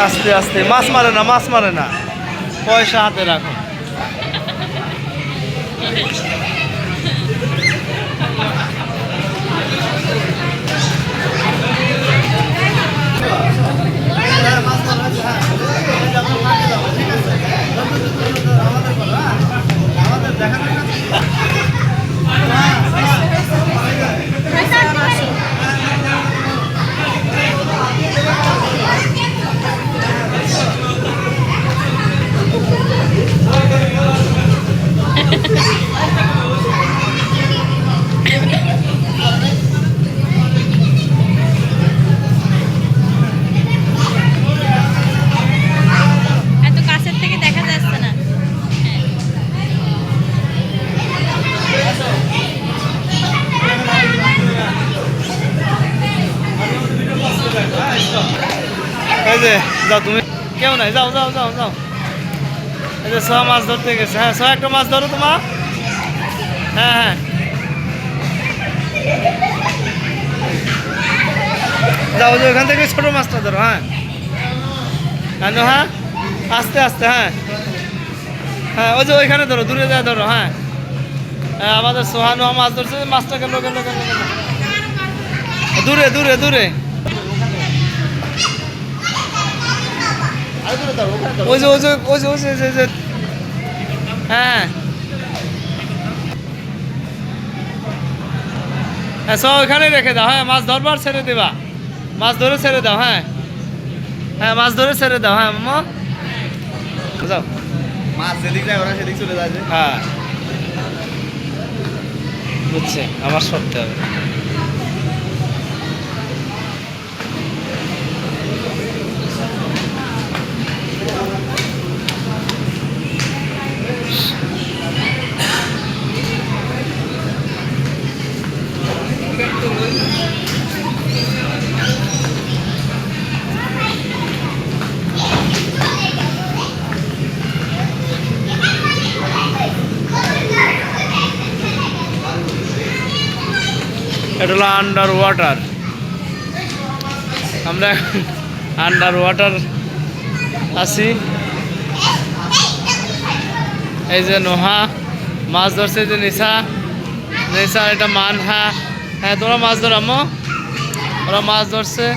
আস্তে আস্তে, মাছ মারে না, মাছ মারে না, পয়সা হাতে রাখো। এই যে যাও, তুমি কেউ নাই, যাও যাও যাও যাও। এই যে সব মাছ ধরতে গেছে। হ্যাঁ, সব একটা মাছ ধরো তোমার। হ্যাঁ হ্যাঁ, যাও যে ওখান থেকে ছোট মাছটা ধরো। হ্যাঁ হ্যাঁ, হ্যাঁ আস্তে আস্তে। হ্যাঁ হ্যাঁ, ওই যে ওইখানে ধরো, দূরে যায় ধরো। হ্যাঁ হ্যাঁ, আমাদের সোহানো মাছ ধরছে, মাছটা গেল গেল গেল গেল দূরে দূরে দূরে। ওই যে ওই যে ওই যে ওই যে হ্যাঁ হ্যাঁ, সব ওইখানে রেখে দাও। হ্যাঁ, মাছ ধরবার ছেড়ে দেবা, মাছ ধরে ছেড়ে দাও। হ্যাঁ হ্যাঁ, মাছ ধরে ছেড়ে দাও। হ্যাঁ মামা, যাও। মাছ যেদিক যায় ওরা সেদিক চলে যায়। হ্যাঁ, বুঝছে, আমার সরতে হবে। এটা হলো আন্ডার ওয়াটার। আমরা আন্ডার ওয়াটার আছি। এই যে নোহা মাছ ধরছে, যে নিশা নিশা, এটা মানহা। হ্যাঁ, তোমরা মাছ ধরো আম্মু, ওরা মাছ ধরছে।